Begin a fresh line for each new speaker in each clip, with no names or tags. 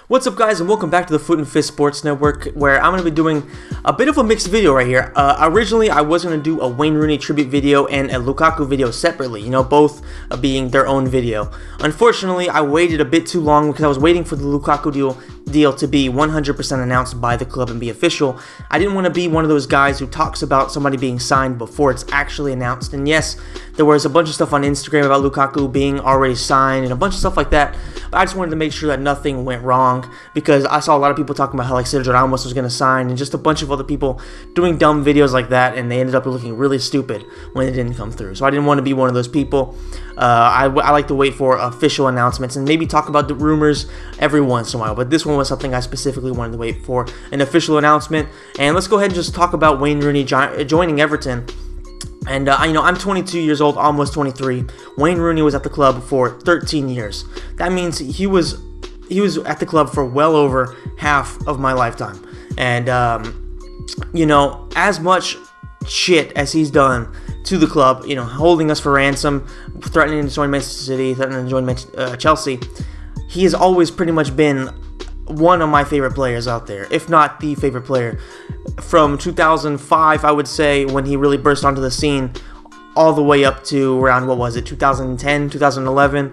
What's up, guys, and welcome back to the Foot and Fist Sports Network, where I'm going to be doing a bit of a mixed video right here. Originally, I was going to do a Wayne Rooney tribute video and a Lukaku video separately, both being their own video. Unfortunately, I waited a bit too long because I was waiting for the Lukaku deal to be 100% announced by the club and be official. I didn't want to be one of those guys who talks about somebody being signed before it's actually announced. And yes, there was a bunch of stuff on Instagram about Lukaku being already signed and a bunch of stuff like that. But I just wanted to make sure that nothing went wrong, because I saw a lot of people talking about how Sergio Ramos was going to sign and just a bunch of other people doing dumb videos like that, and they ended up looking really stupid when it didn't come through. So I didn't want to be one of those people. I like to wait for official announcements and maybe talk about the rumors every once in a while, but this one was something I specifically wanted to wait for an official announcement. And let's go ahead and just talk about Wayne Rooney joining Everton. And, I'm 22 years old, almost 23. Wayne Rooney was at the club for 13 years. That means he was at the club for well over half of my lifetime. And, as much shit as he's done to the club, holding us for ransom, threatening to join Manchester City, threatening to join Chelsea, he has always pretty much been one of my favorite players out there, if not the favorite player. From 2005, I would say, when he really burst onto the scene, all the way up to around, 2010, 2011,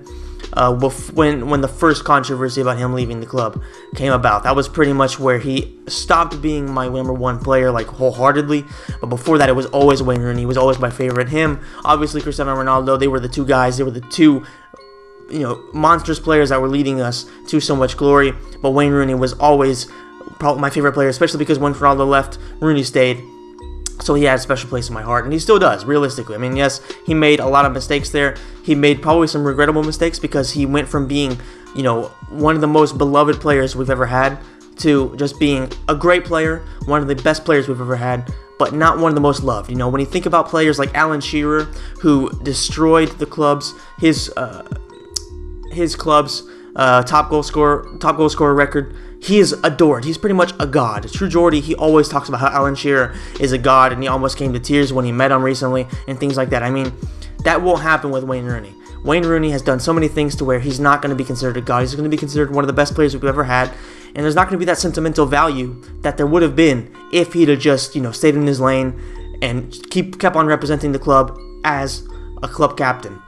when the first controversy about him leaving the club came about. That was pretty much where he stopped being my number one player, like, wholeheartedly. But before that, it was always Wayne Rooney. He was always my favorite. Him, obviously, Cristiano Ronaldo, they were the two guys. They were the two monstrous players that were leading us to so much glory. But Wayne Rooney was always probably my favorite player, especially because when Ronaldo left, Rooney stayed. So he had a special place in my heart, and he still does, realistically. I mean, yes, he made a lot of mistakes there. He made probably some regrettable mistakes because he went from being, one of the most beloved players we've ever had to just being a great player, one of the best players we've ever had, but not one of the most loved. When you think about players like Alan Shearer, who destroyed the club's his club's top goal scorer record, he is adored. He's pretty much a god. True Geordie, he always talks about how Alan Shearer is a god, and he almost came to tears when he met him recently and things like that. I mean, that won't happen with Wayne Rooney. Wayne Rooney has done so many things to where he's not going to be considered a god. He's going to be considered one of the best players we've ever had, and there's not going to be that sentimental value that there would have been if he'd have just, stayed in his lane and kept on representing the club as a club captain.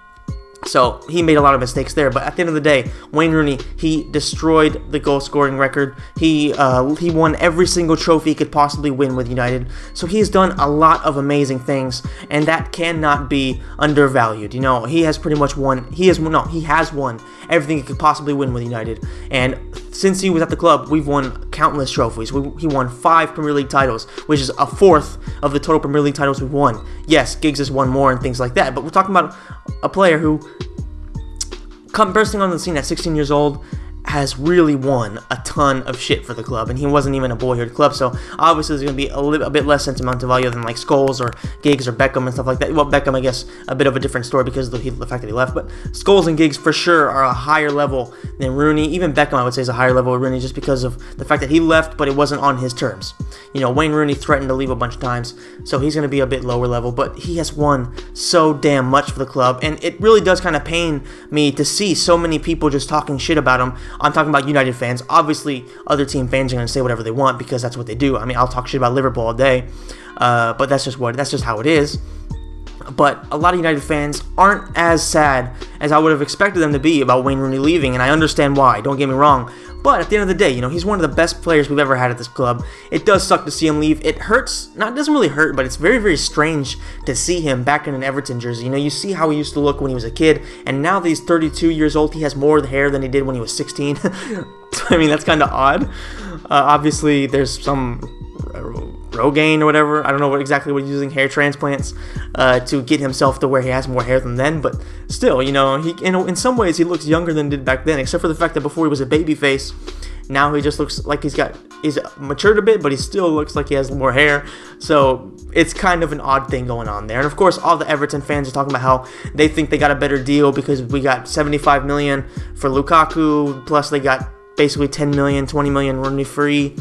So he made a lot of mistakes there, but at the end of the day, Wayne Rooney, he destroyed the goal scoring record. He won every single trophy he could possibly win with United. So he's done a lot of amazing things, and that cannot be undervalued. He has pretty much won. He has won everything he could possibly win with United. And since he was at the club, we've won countless trophies. He won 5 Premier League titles, which is a fourth of the total Premier League titles we've won. Yes, Giggs has won more and things like that, but we're talking about a player who, bursting on the scene at 16 years old, has really won a ton of shit for the club, and he wasn't even a boyhood club, so obviously there's going to be a bit less sentimental value than like Scholes or Giggs or Beckham and stuff like that. Well, Beckham, I guess, a bit of a different story because of the fact that he left, but Scholes and Giggs for sure are a higher level than Rooney. Even Beckham, I would say, is a higher level of Rooney just because of the fact that he left, but it wasn't on his terms. Wayne Rooney threatened to leave a bunch of times, so he's going to be a bit lower level, but he has won so damn much for the club, and it really does kind of pain me to see so many people just talking shit about him. I'm talking about United fans. Obviously, other team fans are going to say whatever they want because that's what they do. I mean, I'll talk shit about Liverpool all day, but that's just how it is. But a lot of United fans aren't as sad as I would have expected them to be about Wayne Rooney leaving, and I understand why, don't get me wrong. But at the end of the day, he's one of the best players we've ever had at this club. It does suck to see him leave. It hurts. It doesn't really hurt, but it's very, very strange to see him back in an Everton jersey. You see how he used to look when he was a kid, and now that he's 32 years old, he has more hair than he did when he was 16. I mean, that's kind of odd. Obviously, there's some Rogaine or whatever. I don't know exactly what he's using, hair transplants, to get himself to where he has more hair than then. But still, he in some ways he looks younger than he did back then, except for the fact that before he was a baby face, now he just looks like he's matured a bit, but he still looks like he has more hair. So it's kind of an odd thing going on there. And of course, all the Everton fans are talking about how they think they got a better deal because we got 75 million for Lukaku, plus they got basically 10 million, 20 million Rooney free.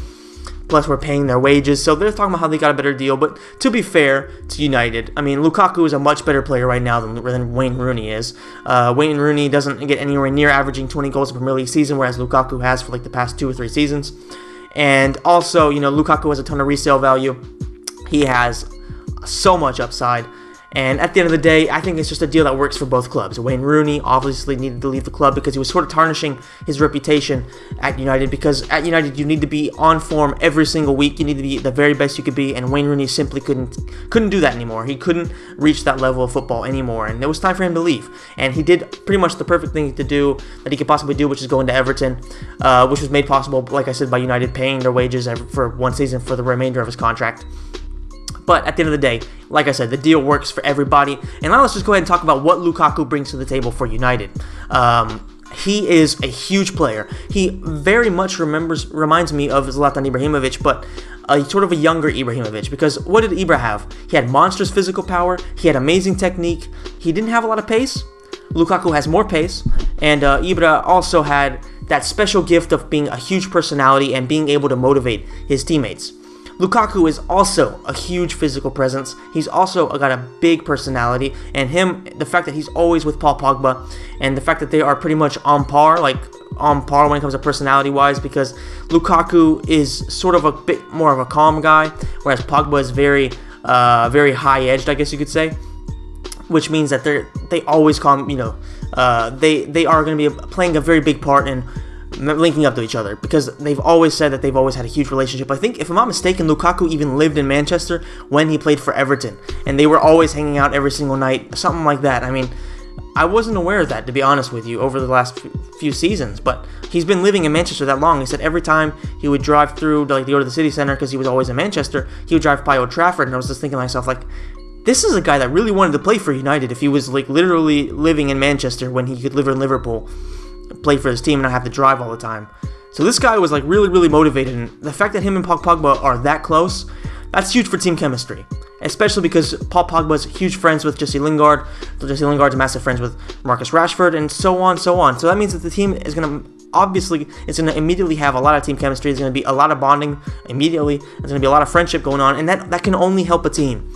plus we're paying their wages. So they're talking about how they got a better deal. But to be fair to United, I mean, Lukaku is a much better player right now than Wayne Rooney is. Wayne Rooney doesn't get anywhere near averaging 20 goals a Premier League season, whereas Lukaku has for like the past 2 or 3 seasons. And also, Lukaku has a ton of resale value. He has so much upside. And at the end of the day, I think it's just a deal that works for both clubs. Wayne Rooney obviously needed to leave the club because he was sort of tarnishing his reputation at United, because at United you need to be on form every single week. You need to be the very best you could be, and Wayne Rooney simply couldn't do that anymore. He couldn't reach that level of football anymore, and it was time for him to leave. And he did pretty much the perfect thing to do that he could possibly do, which is go into Everton, which was made possible, like I said, by United paying their wages for 1 season for the remainder of his contract. But at the end of the day, like I said, the deal works for everybody. And now let's just go ahead and talk about what Lukaku brings to the table for United. He is a huge player. He very much reminds me of Zlatan Ibrahimovic, but sort of a younger Ibrahimovic. Because what did Ibra have? He had monstrous physical power. He had amazing technique. He didn't have a lot of pace. Lukaku has more pace. And Ibra also had that special gift of being a huge personality and being able to motivate his teammates. Lukaku is also a huge physical presence. He's also got a big personality, and the fact that he's always with Paul Pogba, and the fact that they are pretty much on par when it comes to personality-wise, because Lukaku is sort of a bit more of a calm guy, whereas Pogba is very high-edged, I guess you could say, which means that they always calm, they are going to be playing a very big part in linking up to each other, because they've always said that they've always had a huge relationship. I think, if I'm not mistaken, Lukaku even lived in Manchester when he played for Everton, and they were always hanging out every single night, something like that. I mean, I wasn't aware of that, to be honest with you, over the last few seasons, but he's been living in Manchester that long. He said every time he would drive through, to go to the city centre, because he was always in Manchester, he would drive by Old Trafford, and I was just thinking to myself, this is a guy that really wanted to play for United if he was literally living in Manchester when he could live in Liverpool, play for his team, and not have to drive all the time. So this guy was really, really motivated, and the fact that him and Paul Pogba are that close, that's huge for team chemistry. Especially because Paul Pogba's huge friends with Jesse Lingard, Jesse Lingard's massive friends with Marcus Rashford, and so on, so on. So that means that the team is going to immediately have a lot of team chemistry. There's going to be a lot of bonding immediately. There's going to be a lot of friendship going on, and that can only help a team.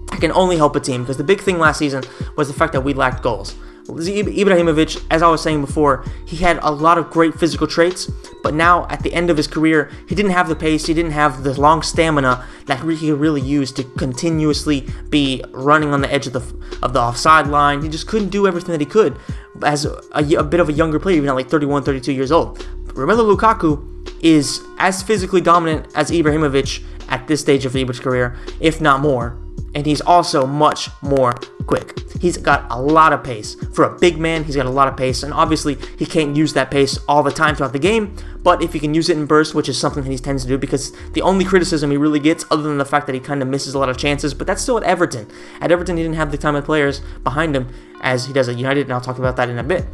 That can only help a team, because the big thing last season was the fact that we lacked goals. Ibrahimovic, as I was saying before, he had a lot of great physical traits, but now at the end of his career, he didn't have the pace, he didn't have the long stamina that he could really use to continuously be running on the edge of the offside line. He just couldn't do everything that he could as a bit of a younger player, even at 31, 32 years old. Romelu Lukaku is as physically dominant as Ibrahimovic at this stage of Ibra's career, if not more. And he's also much more quick. He's got a lot of pace. For a big man, he's got a lot of pace. And obviously, he can't use that pace all the time throughout the game. But if he can use it in bursts, which is something that he tends to do, because the only criticism he really gets, other than the fact that he kind of misses a lot of chances, but that's still at Everton. At Everton, he didn't have the time of players behind him as he does at United, and I'll talk about that in a bit.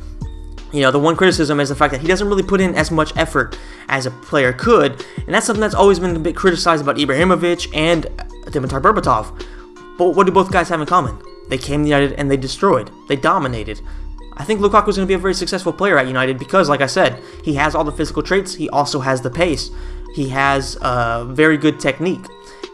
The one criticism is the fact that he doesn't really put in as much effort as a player could, and that's something that's always been a bit criticized about Ibrahimovic and Dimitar Berbatov. But what do both guys have in common? They came to United and they destroyed. They dominated. I think Lukaku's going to be a very successful player at United because, like I said, he has all the physical traits. He also has the pace. He has very good technique.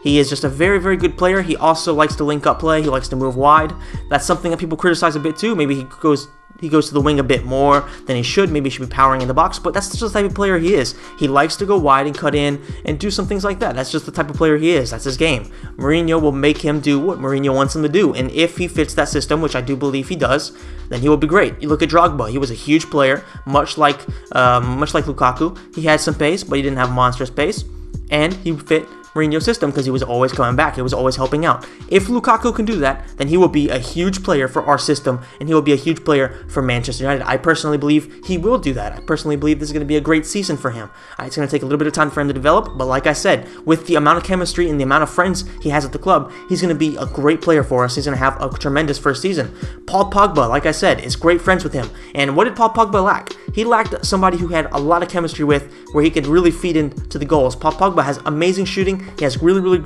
He is just a very, very good player. He also likes to link up play. He likes to move wide. That's something that people criticize a bit too. Maybe he goes to the wing a bit more than he should. Maybe he should be powering in the box, but that's just the type of player he is. He likes to go wide and cut in and do some things like that. That's just the type of player he is. That's his game. Mourinho will make him do what Mourinho wants him to do, and if he fits that system, which I do believe he does, then he will be great. You look at Drogba. He was a huge player, much like Lukaku. He had some pace, but he didn't have monstrous pace, and he fit Mourinho's system because he was always coming back. He was always helping out. If Lukaku can do that, then he will be a huge player for our system, and he will be a huge player for Manchester United. I personally believe he will do that. I personally believe this is going to be a great season for him. It's going to take a little bit of time for him to develop, but like I said, with the amount of chemistry and the amount of friends he has at the club, he's going to be a great player for us. He's going to have a tremendous first season. Paul Pogba, like I said, is great friends with him. And what did Paul Pogba lack? He lacked somebody who had a lot of chemistry with, where he could really feed into the goals. Paul Pogba has amazing shooting. He has really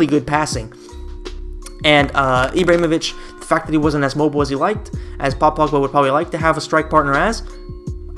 good passing. And Ibrahimovic, the fact that he wasn't as mobile as he liked, as Paul Pogba would probably like to have a strike partner as,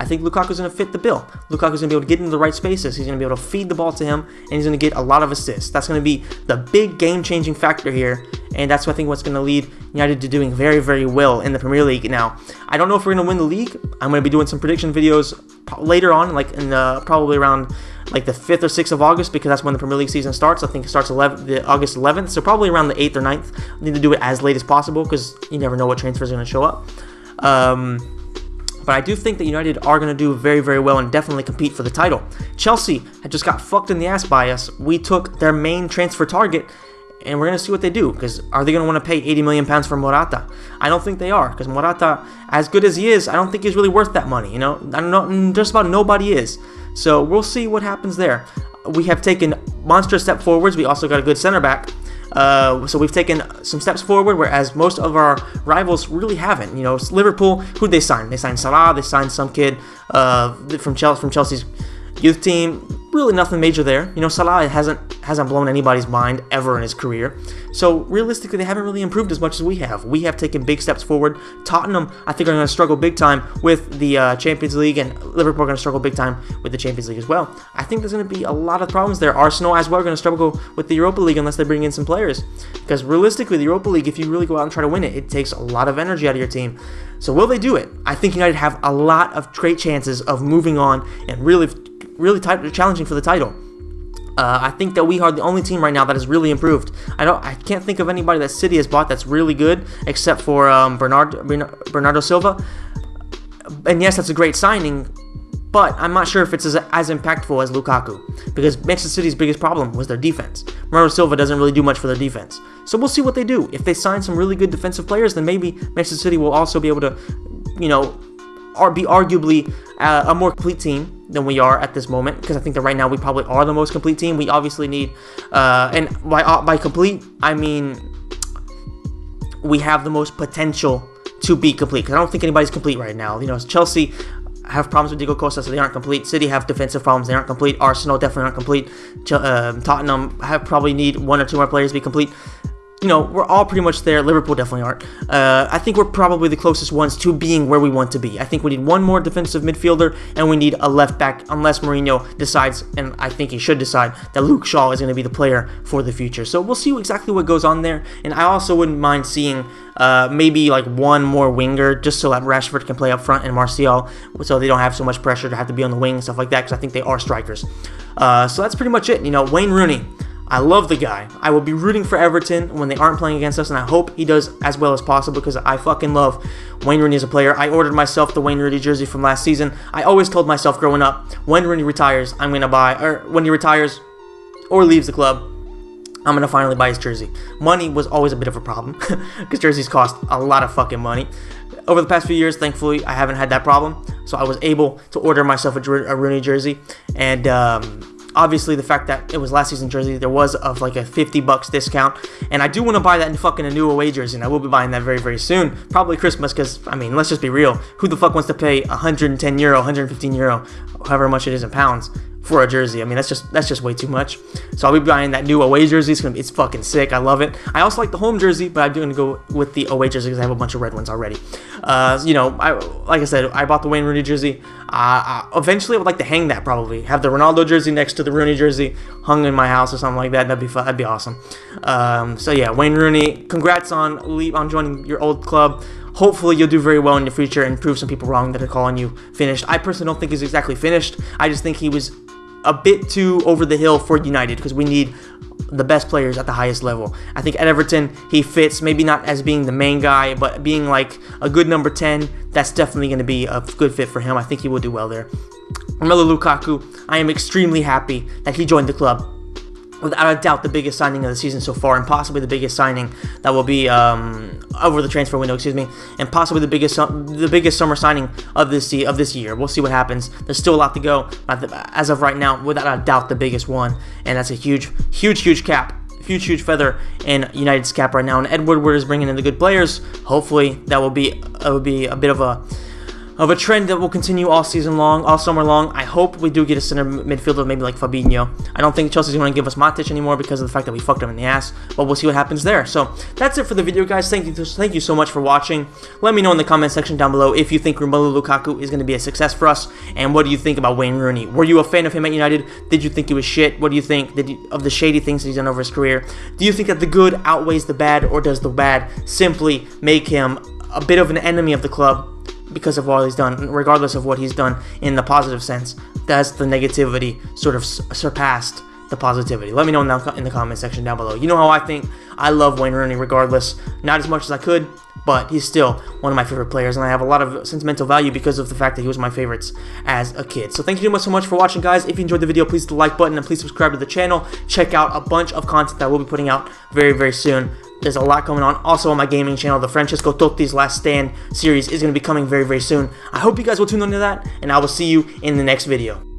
I think Lukaku's going to fit the bill. Lukaku's going to be able to get into the right spaces. He's going to be able to feed the ball to him, and he's going to get a lot of assists. That's going to be the big game-changing factor here, and that's, I think, what's going to lead United to doing very, very well in the Premier League. Now, I don't know if we're going to win the league. I'm going to be doing some prediction videos later on, like in probably around like the 5th or 6th of August, because that's when the Premier League season starts. I think it starts August 11th, so probably around the 8th or 9th. I need to do it as late as possible because you never know what transfers are going to show up. But I do think that United are going to do very, very well and definitely compete for the title. Chelsea had just got fucked in the ass by us. We took their main transfer target, and we're going to see what they do, because are they going to want to pay £80 million for Morata? I don't think they are, because Morata, as good as he is, I don't think he's really worth that money, you know? I don't know, just about nobody is. So we'll see what happens there. We have taken monstrous step forwards. We also got a good center back. So we've taken some steps forward, whereas most of our rivals really haven't. You know, Liverpool, who'd they sign? They signed Salah. They signed some kid from Chelsea's youth team. Really nothing major there. You know, Salah hasn't blown anybody's mind ever in his career. So realistically, they haven't really improved as much as we have. We have taken big steps forward. Tottenham, I think, are going to struggle big time with the Champions League, and Liverpool are going to struggle big time with the Champions League as well. I think there's going to be a lot of problems there. Arsenal as well are going to struggle with the Europa League unless they bring in some players. Because realistically, the Europa League, if you really go out and try to win it, it takes a lot of energy out of your team. So will they do it? I think United have a lot of great chances of moving on and really challenging for the title. I think that we are the only team right now that has really improved. I can't think of anybody that City has bought that's really good, except for Bernardo Silva. And yes, that's a great signing, but I'm not sure if it's as impactful as Lukaku, because Manchester City's biggest problem was their defense. Bernardo Silva doesn't really do much for their defense. So we'll see what they do. If they sign some really good defensive players, then maybe Manchester City will also be able to, you know, or be arguably a more complete team than we are at this moment, because I think that right now we probably are the most complete team. We obviously need, and by complete, I mean we have the most potential to be complete, because I don't think anybody's complete right now. You know, Chelsea have problems with Diego Costa, so they aren't complete. City have defensive problems, they aren't complete. Arsenal definitely aren't complete. Tottenham probably need one or two more players to be complete. You know, we're all pretty much there. Liverpool definitely aren't. I think we're probably the closest ones to being where we want to be. I think we need one more defensive midfielder, and we need a left back, unless Mourinho decides, and I think he should decide, that Luke Shaw is going to be the player for the future. So we'll see exactly what goes on there. And I also wouldn't mind seeing maybe like one more winger, just so that Rashford can play up front and Martial, so they don't have so much pressure to have to be on the wing and stuff like that, because I think they are strikers. So that's pretty much it. You know, Wayne Rooney, I love the guy. I will be rooting for Everton when they aren't playing against us, and I hope he does as well as possible, because I fucking love Wayne Rooney as a player. I ordered myself the Wayne Rooney jersey from last season. I always told myself growing up, when Rooney retires, I'm going to buy, or when he retires or leaves the club, I'm going to finally buy his jersey. Money was always a bit of a problem, because jerseys cost a lot of fucking money. Over the past few years, thankfully, I haven't had that problem, so I was able to order myself a Rooney jersey, and obviously, the fact that it was last season's jersey, there was like a $50 discount, and I do want to buy that in fucking a new away jersey, and I will be buying that very, very soon, probably Christmas, because, I mean, let's just be real, who the fuck wants to pay €110, €115, however much it is in pounds, for a jersey? I mean, that's just way too much. So I'll be buying that new away jersey. It's fucking sick. I love it. I also like the home jersey, but I'm going to go with the away jersey because I have a bunch of red ones already. You know, like I said, I bought the Wayne Rooney jersey. Eventually, I would like to hang that, probably. Have the Ronaldo jersey next to the Rooney jersey hung in my house or something like that. That'd be fun. That'd be awesome. So yeah, Wayne Rooney, congrats on joining your old club. Hopefully you'll do very well in the future and prove some people wrong that are calling you finished. I personally don't think he's exactly finished. I just think he was a bit too over the hill for United, because we need the best players at the highest level. I think at Everton he fits, maybe not as being the main guy, but being like a good number 10, that's definitely going to be a good fit for him. I think he will do well there. Romelu Lukaku, I am extremely happy that he joined the club. Without a doubt, the biggest signing of the season so far, and possibly the biggest signing that will be over the transfer window, and possibly the biggest summer signing of this year. We'll see what happens. There's still a lot to go, but as of right now, without a doubt, the biggest one, and that's a huge cap. Huge feather in United's cap right now. And Ed Woodward is bringing in the good players. Hopefully, that will be a bit of a of a trend that will continue all season long, all summer long. I hope we do get a center midfielder, maybe like Fabinho. I don't think Chelsea's going to give us Matic anymore because of the fact that we fucked him in the ass, but we'll see what happens there. So that's it for the video, guys. Thank you so much for watching. Let me know in the comment section down below if you think Romelu Lukaku is going to be a success for us, and what do you think about Wayne Rooney? Were you a fan of him at United? Did you think he was shit? What do you think of the shady things that he's done over his career? Do you think that the good outweighs the bad, or does the bad simply make him a bit of an enemy of the club because of all he's done, regardless of what he's done in the positive sense? Does the negativity sort of surpassed the positivity? Let me know in the comment section down below. You know how I think. I love Wayne Rooney regardless. Not as much as I could, but he's still one of my favorite players, and I have a lot of sentimental value because of the fact that he was my favorites as a kid. So thank you so much for watching, guys. If you enjoyed the video, please hit the like button and please subscribe to the channel. Check out a bunch of content that we'll be putting out very, very soon. There's a lot going on. Also on my gaming channel, the Francesco Totti's Last Stand series is going to be coming very, very soon. I hope you guys will tune into that, and I will see you in the next video.